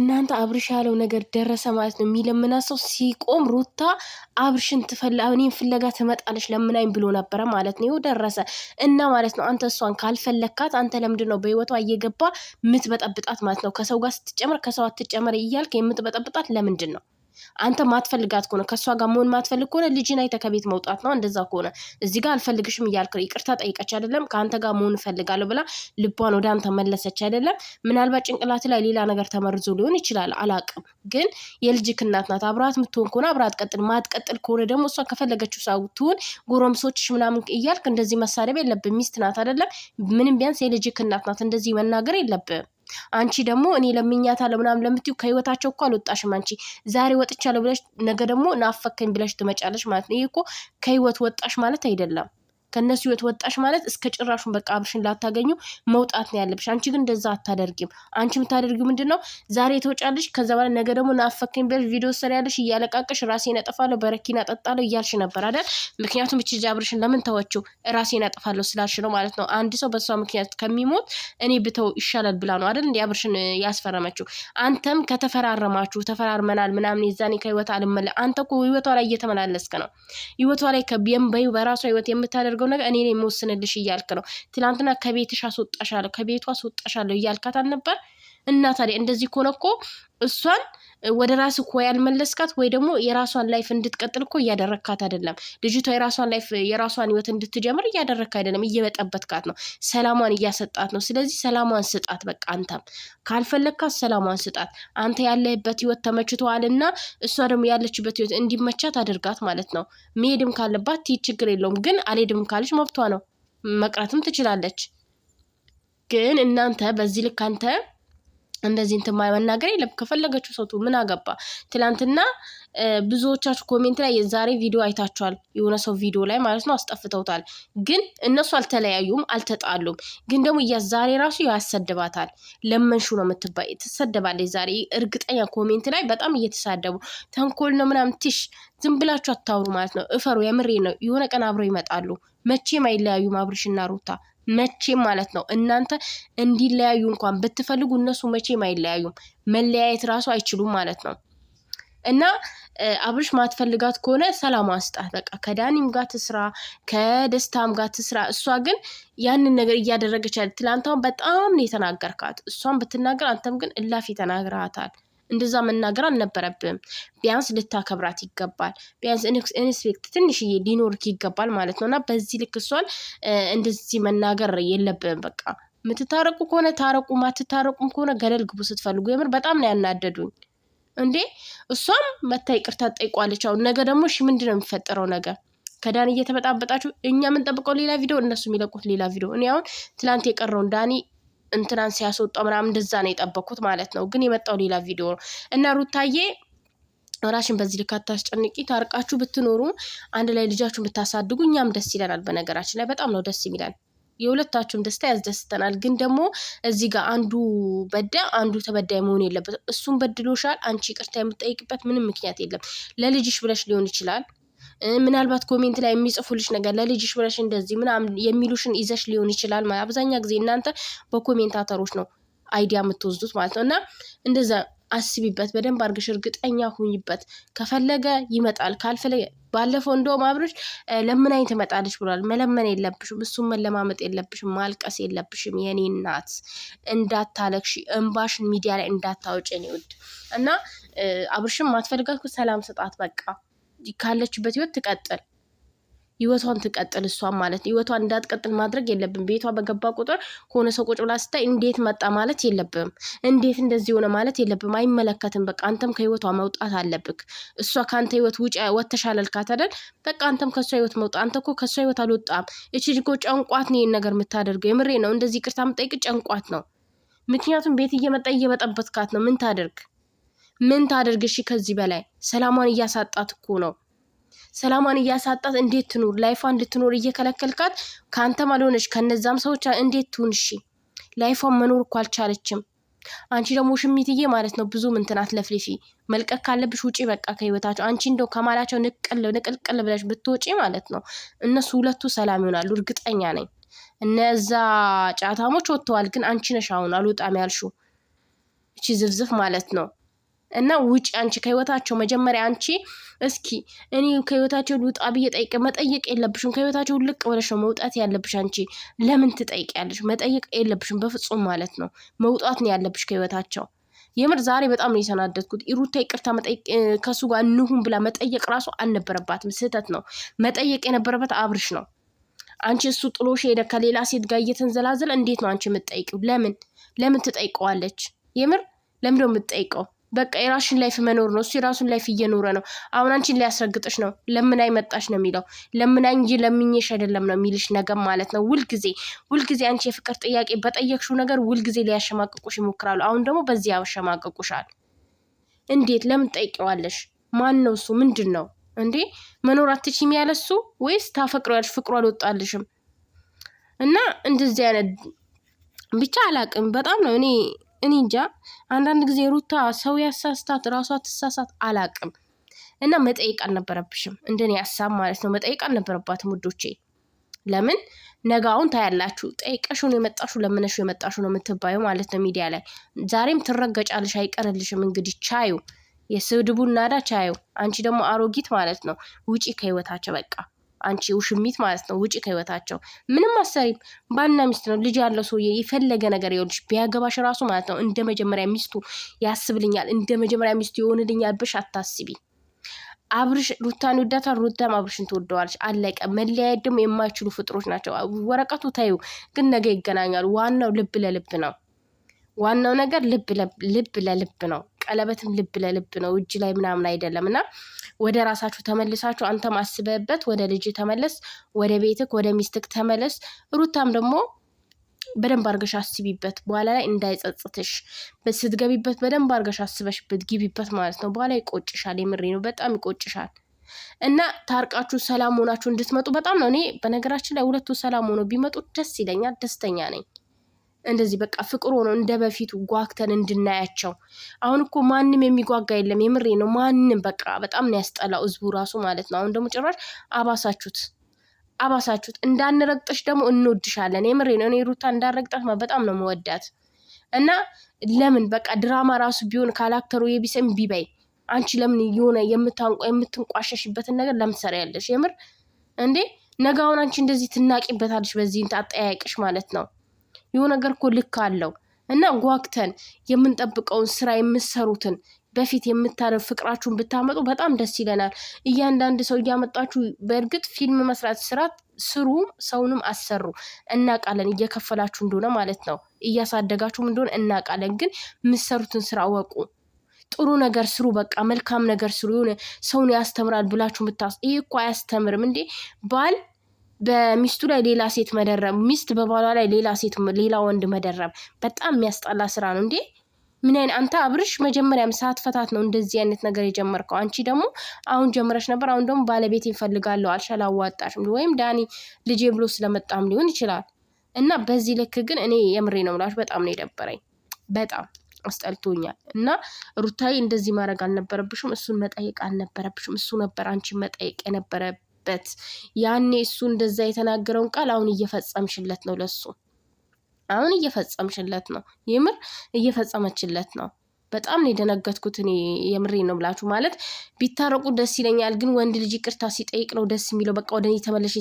እናንተ አብርሽ ያለው ነገር ደረሰ ማለት ነው። የሚለምናት ሰው ሲቆም ሩታ አብርሽን እኔን ፍለጋ ትመጣለች ለምናኝ ብሎ ነበረ ማለት ነው። ይኸው ደረሰ እና ማለት ነው። አንተ እሷን ካልፈለካት አንተ ለምንድን ነው በህይወቷ እየገባ የምትበጠብጣት ማለት ነው? ከሰው ጋር ስትጨምር ከሰው አትጨምር እያልክ የምትበጠብጣት ለምንድን ነው? አንተ ማትፈልጋት ከሆነ ከሷ ጋር መሆን ማትፈልግ ከሆነ ልጅን አይተ ከቤት መውጣት ነው። እንደዛ ከሆነ እዚህ ጋር አልፈልግሽም እያልክ ይቅርታ ጠይቀች አይደለም ከአንተ ጋር መሆን እፈልጋለሁ ብላ ልቧን ወደ አንተ መለሰች አይደለም። ምናልባት ጭንቅላት ላይ ሌላ ነገር ተመርዞ ሊሆን ይችላል፣ አላቅም። ግን የልጅክ እናት ናት። አብራት ምትሆን ከሆነ አብራት ቀጥል፣ ማትቀጥል ከሆነ ደግሞ እሷ ከፈለገችው ሰው ትሁን። ጎረምሶችሽ ምናምን እያልክ እንደዚህ መሳደብ የለብም። ሚስት ናት አይደለም። ምንም ቢያንስ የልጅክ እናት ናት። እንደዚህ መናገር የለብም። አንቺ ደግሞ እኔ ለምኛታለሁ ምናምን ለምትዩ ከህይወታቸው እኮ አልወጣሽም። አንቺ ዛሬ ወጥቻለሁ ብለሽ ነገ ደግሞ ናፈከኝ ብለሽ ትመጫለሽ ማለት ነው። ይሄ እኮ ከህይወት ወጣሽ ማለት አይደለም። ከነሱ ህይወት ወጣሽ ማለት እስከ ጭራሹን በቃ አብርሽን ላታገኙ መውጣት ነው ያለብሽ። አንቺ ግን እንደዛ አታደርጊም። አንቺ የምታደርጊው ምንድነው? ዛሬ ተወጫለሽ፣ ከዛ በኋላ ነገ ደግሞ ናፈከኝ ብለሽ ቪዲዮ ሰሪያለሽ፣ እያለቃቀሽ ራሴን አጠፋለሁ በረኪና ጠጣለሁ እያልሽ ነበር አይደል? ምክንያቱም እቺ አብርሽን ለምን ተወችው? ራሴን አጠፋለሁ ስላልሽ ነው ማለት ነው። አንድ ሰው በሷ ምክንያት ከሚሞት እኔ ብተው ይሻላል ብላ ነው አይደል? እንዴ አብርሽን ያስፈረመችው። አንተም ከተፈራረማችሁ ተፈራርመናል ምናምን የዛኔ ከህይወት አልመለ አንተ እኮ ህይወቷ ላይ እየተመላለስክ ነው። ህይወቷ ላይ በራሷ ህይወት የምታደርገው ነገር እኔ ነኝ የምወስንልሽ እያልክ ነው። ትላንትና ከቤትሽ አስወጣሻለሁ ከቤቷ አስወጣሻለሁ እያልካት አልነበር? እና ታዲያ እንደዚህ ከሆነ እኮ እሷን ወደ ራስ እኮ ያልመለስካት ወይ ደግሞ የራሷን ላይፍ እንድትቀጥል እኮ እያደረግካት አይደለም። ልጅቷ የራሷን ላይፍ የራሷን ህይወት እንድትጀምር እያደረግክ አይደለም፣ እየበጠበትካት ነው። ሰላሟን እያሰጣት ነው። ስለዚህ ሰላሟን ስጣት። በቃ አንተም ካልፈለግካት ሰላሟን ስጣት። አንተ ያለህበት ህይወት ተመችቶዋልና እሷ ደግሞ ያለችበት ህይወት እንዲመቻት አድርጋት ማለት ነው። መሄድም ካለባት ትሄድ፣ ችግር የለውም። ግን አልሄድም ካለች መብቷ ነው፣ መቅረትም ትችላለች። ግን እናንተ በዚህ ልክ አንተ እንደዚህ እንትን መናገር የለም። ከፈለገችው ሰው ምን አገባ? ትላንትና ብዙዎቻችሁ ኮሜንት ላይ የዛሬ ቪዲዮ አይታችኋል። የሆነ ሰው ቪዲዮ ላይ ማለት ነው አስጠፍተውታል። ግን እነሱ አልተለያዩም፣ አልተጣሉም። ግን ደግሞ ዛሬ ራሱ ያሰድባታል። ለመንሹ ነው የምትባይ፣ ትሰደባለች ዛሬ እርግጠኛ። ኮሜንት ላይ በጣም እየተሳደቡ ተንኮል ነው ምናምን። ትሽ ዝም ብላችሁ አታውሩ ማለት ነው። እፈሩ። የምሬ ነው። የሆነ ቀን አብረው ይመጣሉ። መቼም አይለያዩም አብርሽና ሩታ፣ መቼም ማለት ነው። እናንተ እንዲለያዩ እንኳን ብትፈልጉ እነሱ መቼም አይለያዩም። መለያየት ራሱ አይችሉም ማለት ነው። እና አብርሽ ማትፈልጋት ከሆነ ሰላሟን ስጣት። በቃ ከዳኒም ጋር ትስራ፣ ከደስታም ጋር ትስራ። እሷ ግን ያንን ነገር እያደረገች ያለ ትላንታውን በጣም ነው የተናገርካት። እሷን ብትናገር አንተም ግን እላፊ ተናግረሃታል። እንደዛ መናገር አልነበረብም። ቢያንስ ልታከብራት ይገባል። ቢያንስ ኢንስፔክት ትንሽዬ ሊኖርክ ይገባል ማለት ነው። እና በዚህ ልክ እሷን እንደዚህ መናገር የለብም። በቃ የምትታረቁ ከሆነ ታረቁ፣ ማትታረቁም ከሆነ ገደል ግቡ ስትፈልጉ። የምር በጣም ነው ያናደዱኝ እንዴ። እሷም መታ ይቅርታ ጠይቋለች። አሁን ነገ ደግሞ እሺ ምንድን ነው የሚፈጠረው ነገር? ከዳኒ እየተበጣበጣችሁ እኛ የምንጠብቀው ሌላ ቪዲዮ፣ እነሱ የሚለቁት ሌላ ቪዲዮ። እኔ አሁን ትላንት የቀረውን ዳኒ እንትናን ሲያስወጣው ምናምን እንደዛ ነው የጠበኩት ማለት ነው። ግን የመጣው ሌላ ቪዲዮ ነው። እና ሩታዬ ራሽን በዚህ ልክ አታስጨንቂ። ታርቃችሁ ብትኖሩ አንድ ላይ ልጃችሁን ብታሳድጉ እኛም ደስ ይለናል። በነገራችን ላይ በጣም ነው ደስ ይላል። የሁለታችሁም ደስታ ያስደስተናል። ግን ደግሞ እዚህ ጋር አንዱ አንዱ ተበዳይ መሆን የለበት። እሱም በድሎሻል። አንቺ ይቅርታ የምትጠይቅበት ምንም ምክንያት የለም። ለልጅሽ ብለሽ ሊሆን ይችላል። ምናልባት ኮሜንት ላይ የሚጽፉልሽ ነገር ለልጅሽ ብለሽ እንደዚህ ምናምን የሚሉሽን ይዘሽ ሊሆን ይችላል። አብዛኛ ጊዜ እናንተ በኮሜንታተሮች ነው አይዲያ የምትወስዱት ማለት ነው። እና እንደዛ አስቢበት፣ በደንብ አድርገሽ እርግጠኛ ሁኝበት። ከፈለገ ይመጣል፣ ካልፈለገ ባለፈው እንደውም አብርሽ ለምናኝ ትመጣለች ብሏል። መለመን የለብሽም፣ እሱም መለማመጥ የለብሽም፣ ማልቀስ የለብሽም። የኔ እናት እንዳታለቅሽ፣ እንባሽን ሚዲያ ላይ እንዳታወጭ ነው ውድ። እና አብርሽም ማትፈልጋት ሰላም ስጣት። በቃ ካለችበት ህይወት ትቀጥል፣ ህይወቷን ትቀጥል። እሷን ማለት ህይወቷን እንዳትቀጥል ማድረግ የለብን። ቤቷ በገባ ቁጥር ከሆነ ሰው ቁጭ ብላ ስታይ እንዴት መጣ ማለት የለብም። እንዴት እንደዚህ ሆነ ማለት የለብም። አይመለከትም። በቃ አንተም ከህይወቷ መውጣት አለብክ። እሷ ከአንተ ህይወት ውጭ ወተሻል አልካት አይደል? በቃ አንተም ከእሷ ህይወት መውጣት። አንተ እኮ ከእሷ ህይወት አልወጣም። እቺ ልጅ እኮ ጨንቋት ነው ይሄን ነገር የምታደርገው። የምሬ ነው። እንደዚህ ይቅርታ የምጠይቅ ጨንቋት ነው። ምክንያቱም ቤት እየመጣ እየበጠበትካት ነው። ምን ታደርግ? እሺ ከዚህ በላይ ሰላሟን እያሳጣት እኮ ነው። ሰላሟን እያሳጣት እንዴት ትኑር? ላይፏ እንድትኖር እየከለከልካት፣ ከአንተም አልሆነች ከነዛም ሰዎች እንዴት ትሁን? እሺ ላይፏን መኖር እኮ አልቻለችም። አንቺ ደግሞ ሽሚትዬ ማለት ነው ብዙ ምንትናት ለፍልፊ። መልቀቅ ካለብሽ ውጪ በቃ ከህይወታቸው። አንቺ እንደው ከማላቸው ንቅልቅል ብለሽ ብትወጪ ማለት ነው እነሱ ሁለቱ ሰላም ይሆናሉ፣ እርግጠኛ ነኝ። እነዛ ጫታሞች ወጥተዋል፣ ግን አንቺ ነሽ አሁን አልወጣም ያልሽው። እቺ ዝፍዝፍ ማለት ነው። እና ውጪ አንቺ ከህይወታቸው መጀመሪያ አንቺ እስኪ እኔ ከህይወታቸው ልውጣ ብዬ መጠየቅ የለብሽም። ከህይወታቸው ልቅ ብለሽ ነው መውጣት ያለብሽ። አንቺ ለምን ትጠይቂያለሽ? መጠየቅ የለብሽም በፍጹም ማለት ነው። መውጣት ነው ያለብሽ ከህይወታቸው። የምር ዛሬ በጣም ነው የተናደድኩት። ሩታ ይቅርታ መጠየቅ ከሱ ጋር እንሁን ብላ መጠየቅ ራሱ አልነበረባትም። ስህተት ነው። መጠየቅ የነበረበት አብርሽ ነው። አንቺ እሱ ጥሎሽ ሄደ ከሌላ ሴት ጋር እየተንዘላዘለ እንዴት ነው አንቺ የምትጠይቂው? ለምን ትጠይቀዋለች? የምር ለምን ነው የምትጠይቀው? በቃ የራስሽን ላይፍ መኖር ነው። እሱ የራሱን ላይፍ እየኖረ ነው። አሁን አንቺን ሊያስረግጥሽ ነው። ለምን አይመጣሽ ነው የሚለው። ለምን እንጂ ለምኜሽ አይደለም ነው የሚልሽ ነገር ማለት ነው። ውልጊዜ አንቺ የፍቅር ጥያቄ በጠየቅሽው ነገር ውልጊዜ ሊያሸማቅቁሽ ይሞክራሉ። አሁን ደግሞ በዚህ ያሸማቅቁሻል። እንዴት ለምን ጠይቀዋለሽ? ማን ነው እሱ? ምንድን ነው እንዴ? መኖር አትችይም ያለሱ ወይስ ታፈቅሪያለሽ? ፍቅሩ አልወጣልሽም? እና እንደዚህ አይነት ብቻ አላቅም። በጣም ነው እኔ እንጃ። አንዳንድ ጊዜ ሩታ ሰው ያሳስታት ራሷ ትሳሳት አላቅም። እና መጠየቅ አልነበረብሽም፣ እንደኔ ሀሳብ ማለት ነው። መጠየቅ አልነበረባትም ውዶቼ። ለምን ነጋውን ታያላችሁ። ጠይቀሽ ነው የመጣሽው፣ ለምነሽ የመጣሽው ነው የምትባዩ ማለት ነው ሚዲያ ላይ። ዛሬም ትረገጫለሽ፣ አይቀርልሽም። እንግዲህ ቻዩ፣ የስድቡን ናዳ ቻዩ። አንቺ ደግሞ አሮጊት ማለት ነው። ውጪ ከህይወታቸው በቃ። አንቺ ውሽሚት ማለት ነው። ውጪ ከህይወታቸው። ምንም አሰሪም ባልና ሚስት ነው። ልጅ ያለው ሰውዬ የፈለገ ነገር ይኸውልሽ ቢያገባሽ ራሱ ማለት ነው እንደ መጀመሪያ ሚስቱ ያስብልኛል፣ እንደ መጀመሪያ ሚስቱ ይሆንልኛል ብሽ አታስቢ። አብርሽ ሩታን ይወዳታል፣ ሩታም አብርሽን ትወደዋለች። አለቀ። መለያየት ደግሞ የማይችሉ ፍጥሮች ናቸው። ወረቀቱ ታዩ ግን ነገ ይገናኛሉ። ዋናው ልብ ለልብ ነው። ዋናው ነገር ልብ ለልብ ነው። ቀለበትም ልብ ለልብ ነው፣ እጅ ላይ ምናምን አይደለም። እና ወደ ራሳችሁ ተመልሳችሁ አንተም አስበህበት ወደ ልጅ ተመለስ፣ ወደ ቤትክ ወደ ሚስትክ ተመለስ። ሩታም ደግሞ በደንብ አርገሽ አስቢበት፣ በኋላ ላይ እንዳይጸጽትሽ። ስትገቢበት በደንብ አርገሽ አስበሽበት ግቢበት ማለት ነው። በኋላ ይቆጭሻል። የምሬ ነው፣ በጣም ይቆጭሻል። እና ታርቃችሁ ሰላም ሆናችሁ እንድትመጡ በጣም ነው። እኔ በነገራችን ላይ ሁለቱ ሰላም ሆኖ ቢመጡ ደስ ይለኛል፣ ደስተኛ ነኝ። እንደዚህ በቃ ፍቅር ሆኖ እንደ በፊቱ ጓግተን እንድናያቸው። አሁን እኮ ማንም የሚጓጋ የለም። የምሬ ነው። ማንም በቃ በጣም ነው ያስጠላው ህዝቡ ራሱ ማለት ነው። አሁን ደግሞ ጭራሽ አባሳችሁት። እንዳንረግጥሽ ደግሞ እንወድሻለን። የምሬ ነው። እኔ ሩታ እንዳረግጣት በጣም ነው መወዳት። እና ለምን በቃ ድራማ ራሱ ቢሆን ካላክተሩ የቢሰም ቢበይ አንቺ ለምን የሆነ የምትንቋሸሽበትን ነገር ለምትሰራ ያለሽ? የምር እንዴ ነገ አሁን አንቺ እንደዚህ ትናቂበታለሽ በዚህ አጠያየቅሽ ማለት ነው። የሆነ ነገር እኮ ልክ አለው። እና ጓግተን የምንጠብቀውን ስራ የምትሰሩትን በፊት የምታረፍ ፍቅራችሁን ብታመጡ በጣም ደስ ይለናል። እያንዳንድ ሰው እያመጣችሁ በእርግጥ ፊልም መስራት ስሩ፣ ሰውንም አሰሩ እናቃለን። እየከፈላችሁ እንደሆነ ማለት ነው፣ እያሳደጋችሁም እንደሆነ እናቃለን። ግን የምትሰሩትን ስራ ወቁ። ጥሩ ነገር ስሩ። በቃ መልካም ነገር ስሩ። የሆነ ሰውን ያስተምራል ብላችሁ ይሄ እኮ አያስተምርም እንዴ! ባል በሚስቱ ላይ ሌላ ሴት መደረብ፣ ሚስት በባሏ ላይ ሌላ ወንድ መደረብ በጣም የሚያስጠላ ስራ ነው እንዴ! ምን አይነት አንተ አብርሽ መጀመሪያም ሳትፈታት ነው እንደዚህ አይነት ነገር የጀመርከው። አንቺ ደግሞ አሁን ጀምረሽ ነበር። አሁን ደግሞ ባለቤት ይፈልጋለሁ አልሽ፣ አላዋጣሽም። ወይም ዳኒ ልጄ ብሎ ስለመጣም ሊሆን ይችላል። እና በዚህ ልክ ግን እኔ የምሬ ነው ብላችሁ በጣም ነው የደበረኝ። በጣም አስጠልቶኛል። እና ሩታዬ እንደዚህ ማድረግ አልነበረብሽም። እሱን መጠየቅ አልነበረብሽም። እሱ ነበር አንቺን መጠየቅ የነበረበት። ያኔ እሱ እንደዛ የተናገረውን ቃል አሁን እየፈጸምሽለት ነው ለሱ። አሁን እየፈጸምሽለት ነው። የምር እየፈጸመችለት ነው። በጣም ነው የደነገጥኩት እኔ የምሬ ነው ብላችሁ ማለት ቢታረቁ ደስ ይለኛል። ግን ወንድ ልጅ ይቅርታ ሲጠይቅ ነው ደስ የሚለው። በቃ ወደ እኔ ተመለሽ